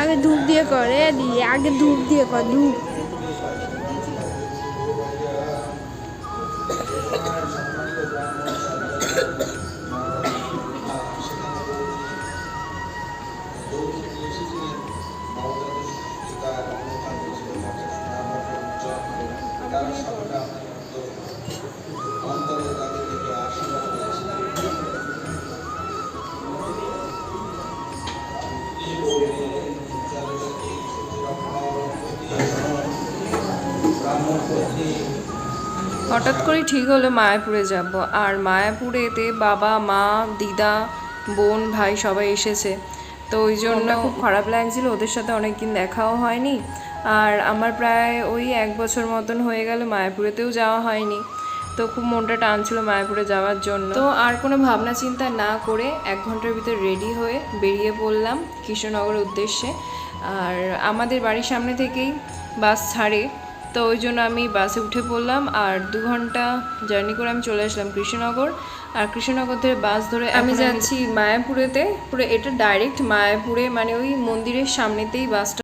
আগে ধূপ দিয়ে করে দিয়ে আগে ধূপ দিয়ে কর ধূপ। হঠাৎ করে ঠিক হলো মায়াপুরে যাব। আর মায়াপুরেতে বাবা মা দিদা বোন ভাই সবাই এসেছে, তো ওই জন্য খুব খারাপ লাগছিল। ওদের সাথে অনেকদিন দেখাও হয়নি, আর আমার প্রায় ওই 1 বছর মতন হয়ে গেল মায়াপুরেতেও যাওয়া হয়নি। তো খুব মনটা টানছিল মায়াপুরে যাওয়ার জন্য। তো আর কোনো ভাবনা চিন্তা না করে 1 ঘন্টার ভিতর রেডি হয়ে বেরিয়ে পড়লাম কৃষ্ণনগরের উদ্দেশ্যে। আর আমাদের বাড়ির সামনে থেকেই বাস ছাড়ে, তো ওই জন্য আমি বাসে উঠে পড়লাম। আর 2 ঘন্টা জার্নি করে আমি চলে আসলাম কৃষ্ণনগর। আর কৃষ্ণনগর থেকে বাস ধরে আমি যাচ্ছি মায়াপুরেতে। পুরো এটা ডাইরেক্ট মায়াপুরে, মানে ওই মন্দিরের সামনেতেই বাসটা।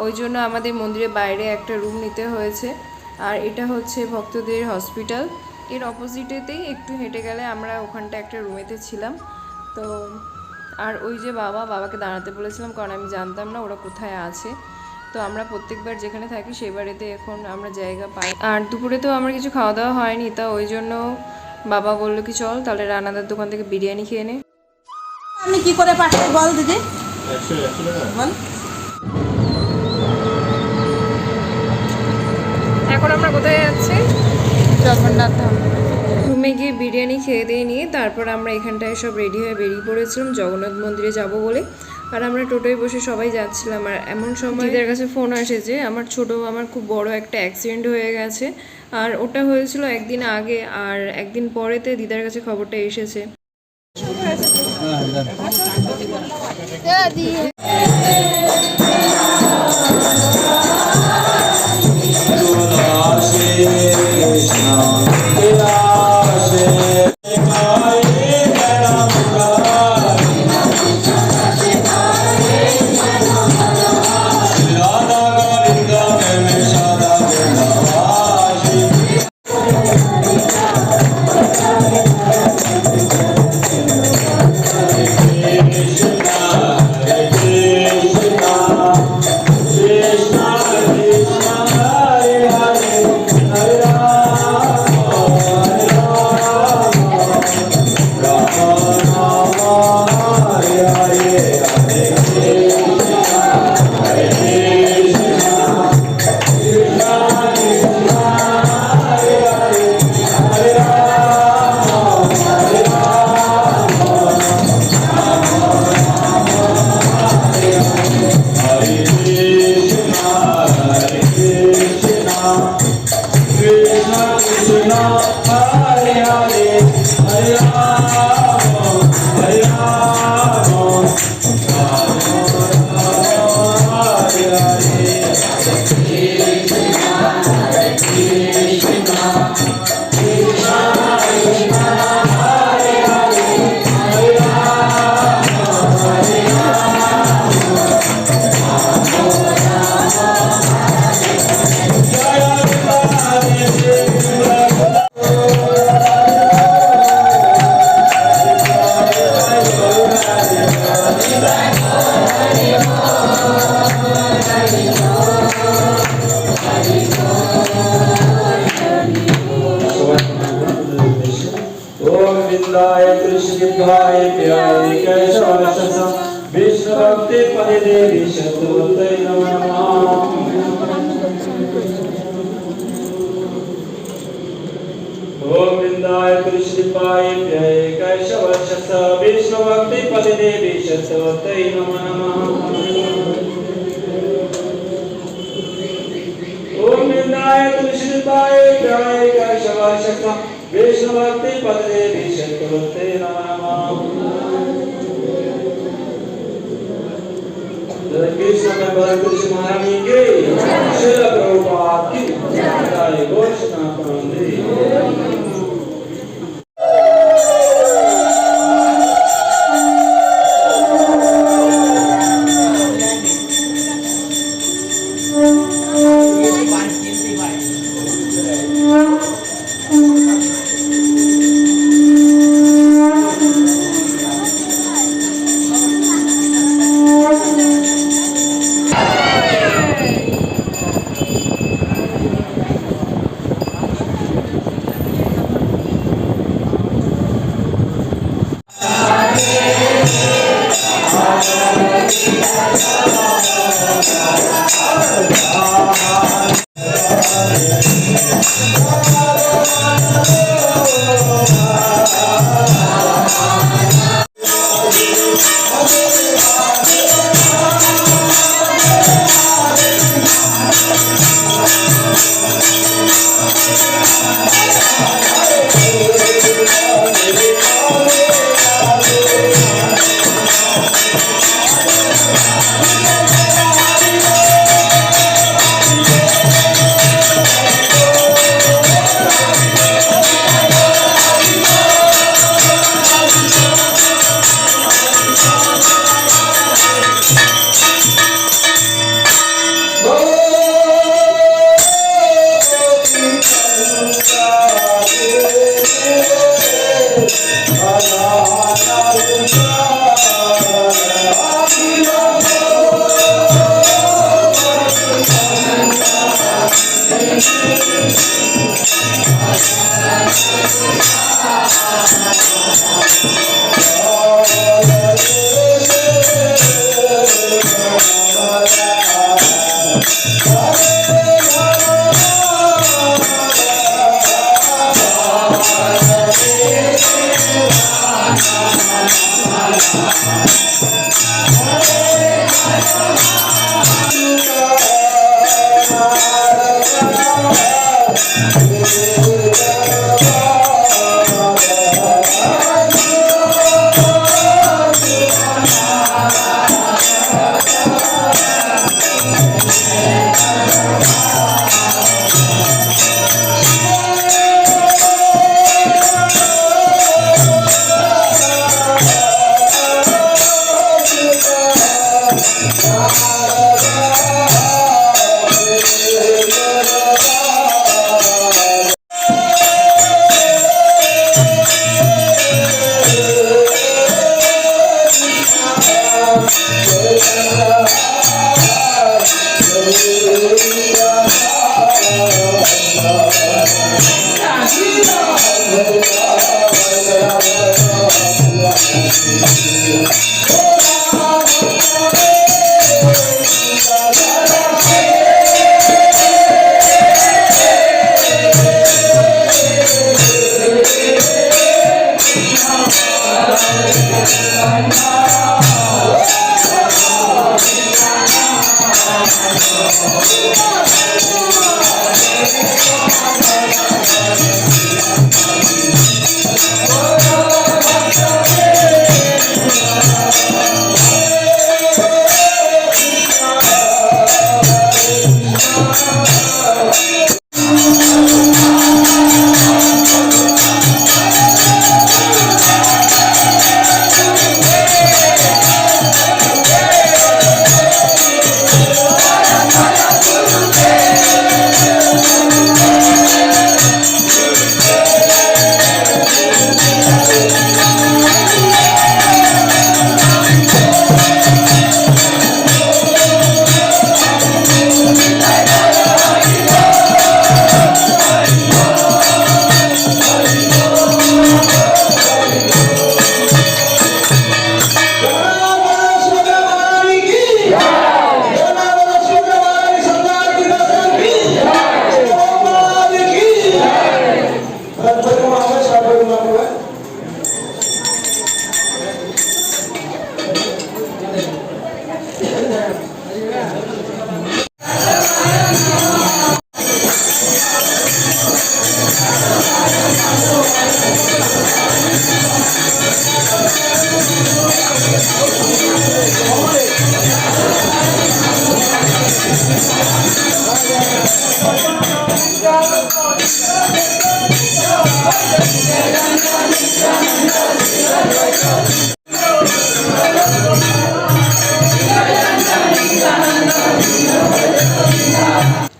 ওই জন্য আমাদের মন্দিরের বাইরে একটা রুম নিতে হয়েছে। আর এটা হচ্ছে ভক্তদের হসপিটাল, এর অপোজিটেতেই একটু হেঁটে গেলে আমরা ওখানটা একটা রুমেতে ছিলাম। তো আর ওই যে বাবাকে দাঁড়াতে বলেছিলাম, কারণ আমি জানতাম না ওরা কোথায় আছে। তো আমরা প্রত্যেকবার যেখানে থাকি সেই বাড়িতে এখন আমরা জায়গা পাই। আর দুপুরে তো আমার কিছু খাওয়া দাওয়া হয়নি, তা ওই জন্য বাবা বললো কি চল তাহলে রানাদার দোকান থেকে বিরিয়ানি খেয়ে নে। আমি কি করে পাঠাবো বল দিদি, বল। এখন আমরা কোথায় যাচ্ছি? জগন্নাথ ধাম। রুমে গিয়ে বিরিয়ানি খেয়ে দিয়ে নিয়ে তারপর আমরা এখানটায় সব রেডি হয়ে বেরিয়ে পড়েছিলাম জগন্নাথ মন্দিরে যাব বলে। আর আমরা টোটোয় বসে সবাই যাচ্ছিলাম। আর এমন সময় দিদার কাছে ফোন আসে যে আমার খুব বড় একটা অ্যাক্সিডেন্ট হয়ে গেছে। আর ওটা হয়েছিল একদিন আগে, আর একদিন পরেতে দিদার কাছে খবরটা এসেছে। ओम विंदाय कृष्णिकाय प्याय कैशवाशस विष्णु भक्ति पदे देवी शतवते नमः। ओम विंदाय कृष्णिकाय प्याय कैशवाशस विष्णु भक्ति पदे देवी शतवते नमः। ओम विंदाय कृष्णिकाय प्याय कैशवाशस विष्णु भक्ति पदे विशतवते नमः। कृष्ण में कृष्ण महारानी के श्रील प्रभुपाद की जय। घोषणा करेंगे।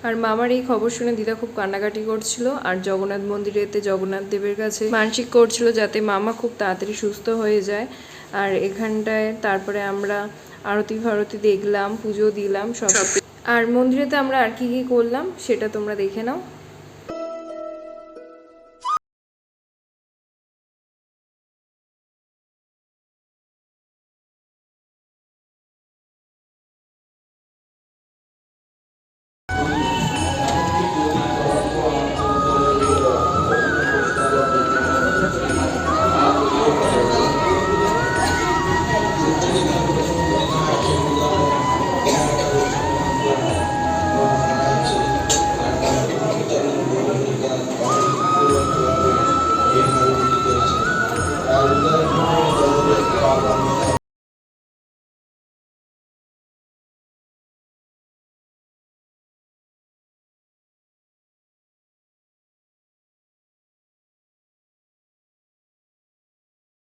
আর মামার এই খবর শুনে দিদা খুব কান্নাকাটি করছিল আর জগন্নাথ মন্দিরেতে জগন্নাথ দেবের কাছে মানসিক করছিল যাতে মামা খুব তাড়াতাড়ি সুস্থ হয়ে যায়। আর এখানটায় তারপরে আমরা আরতি ফারতি দেখলাম, পুজো দিলাম সব। আর মন্দিরেতে আমরা আর কি কি করলাম সেটা তোমরা দেখে নাও।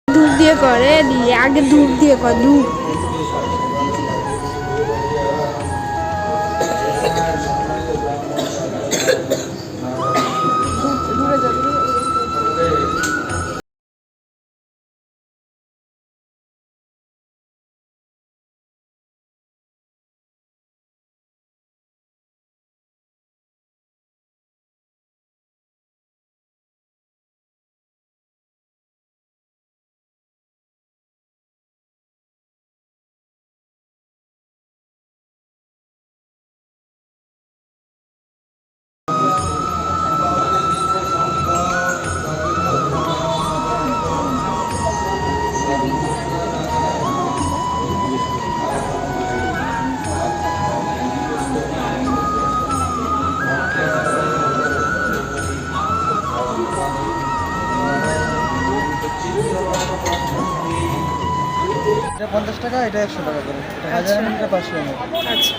ধূপ দিয়ে করে দিয়ে আগে ধূপ দিয়ে কর ধূপ। এটা 50 টাকা, এটা 100 টাকা করে, এটা 1000 ml, এটা 500 ml। আচ্ছা,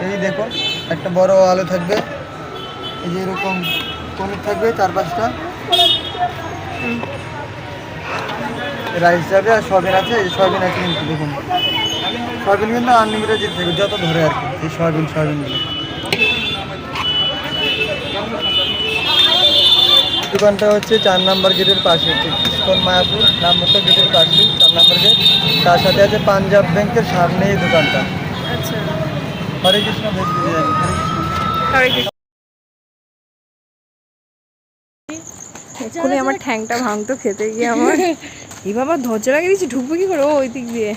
এই দেখো একটা বড় আলু থাকবে, এই যে এরকম পনির থাকবে 4-5টা, রাইস যাবে আর সয়াবিন আছে, এই সয়াবিন আছে কিন্তু দেখুন, সয়াবিন কিন্তু আনলিমিটেড যেতে থাকবে যত ধরে আর কি, এই সয়াবিনগুলো। দোকানটা হচ্ছে 4 নম্বর গেটের পাশে, ইস্কন মায়াপুর নামমতো গেটের পাশে 4 নম্বর গেট, তার সাথে আছে পাঞ্জাব ব্যাংকের সামনে এই দোকানটা। আচ্ছা, হরে কৃষ্ণ ভেজ বিরিয়ানি। হরে কৃষ্ণ। এক্ষুনি আমার ঠ্যাংটা ভাঙতো খেতে গিয়ে আমার। এই বাবা ধৈর্য লাগিয়ে দিচ্ছি, ঢুকবো কি করে? ও ওই দিক দিয়ে,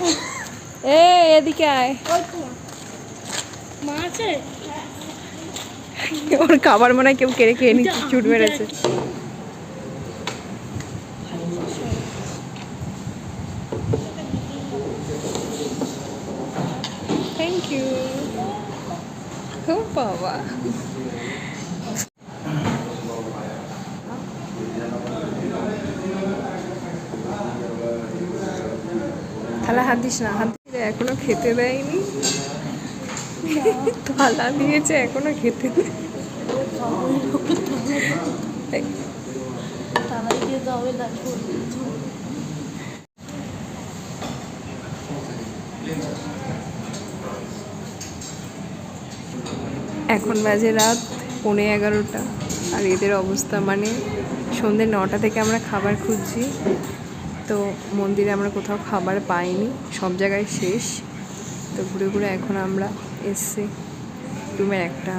এদিকে আয়। ওর খাবার মনে হয় কেউ কেড়ে খেয়ে নিচ্ছে, চুট মেরেছে। Thank you. ও বাবা, থালা হাত দিস না, হাত দিলে এখনো খেতে দেয়নি। থালা দিয়েছে এখনো খেতে দেয়। এখন বাজে রাত 11:15 আর এদের অবস্থা মানে সন্ধ্যে 9টা থেকে আমরা খাবার খুঁজছি, তো মন্দিরে আমরা কোথাও খাবার পাইনি, সব জায়গায় শেষ। তো ঘুরে ঘুরে এখন আমরা এসছি রুমের একটা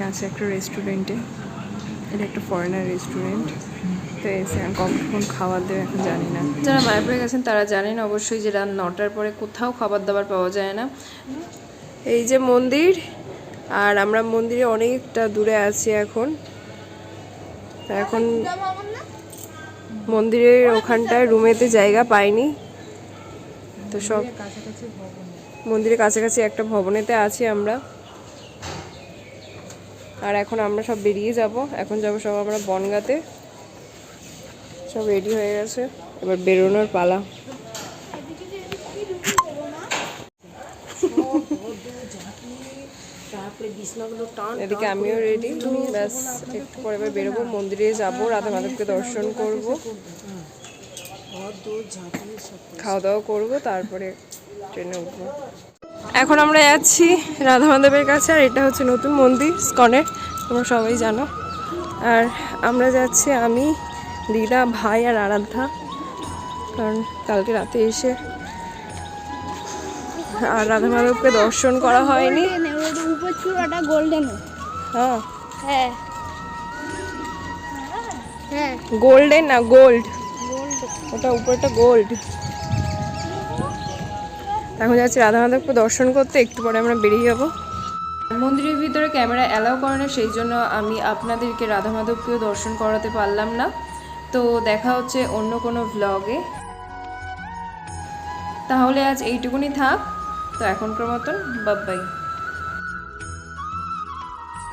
কাছে একটা রেস্টুরেন্টে, এটা একটা ফরেনার রেস্টুরেন্ট। তো এসে কখন খাবার দেবে এখন জানি না। যারা মায়াপুরে গেছেন তারা জানেন অবশ্যই যে রাত 9টার পরে কোথাও খাবার দাবার পাওয়া যায় না। এই যে মন্দির, আর আমরা মন্দিরে অনেকটা দূরে আছি এখন। এখন মন্দিরের ওখানটায় রুমেতে জায়গা পাইনি, তো সব মন্দিরের কাছাকাছি একটা ভবনেতে আছি আমরা। আর এখন আমরা সব বেরিয়ে যাব, এখন যাব সব আমরা বনগাঁতে। সব রেডি হয়ে গেছে, এবার বেরোনোর পালা। এদিকে আমিও রেডি, ব্যাস একটু পরে এবার বেরোবো, মন্দিরে যাব, রাধা মাধবকে দর্শন করব, খাওয়া দাওয়া করবো, তারপরে ট্রেনে উঠবো। এখন আমরা যাচ্ছি রাধা মাধবের কাছে, আর এটা হচ্ছে নতুন মন্দির ইসকনের, তোমরা সবাই জানো। আর আমরা যাচ্ছি আমি, দিদা, ভাই আর আরাধ্যা, কারণ কালকে রাতে এসে আর রাধা মাধবকে দর্শন করা হয়নি। উপর চূড়াটা গোল্ডেন। হ্যাঁ হ্যাঁ হ্যাঁ গোল্ডেন না গোল্ড, ওটা উপরটা গোল্ড। এখন যাচ্ছি রাধা মাধবকে দর্শন করতে, একটু পরে আমরা বেরিয়ে যাব। মন্দিরের ভিতরে ক্যামেরা অ্যালাউ করে না, সেই জন্য আমি আপনাদেরকে রাধা মাধবকেও দর্শন করাতে পারলাম না। তো দেখা হচ্ছে অন্য কোনো ভ্লগে। তাহলে আজ এইটুকুনি থাক, তো এখনকার মতন বাই বাই।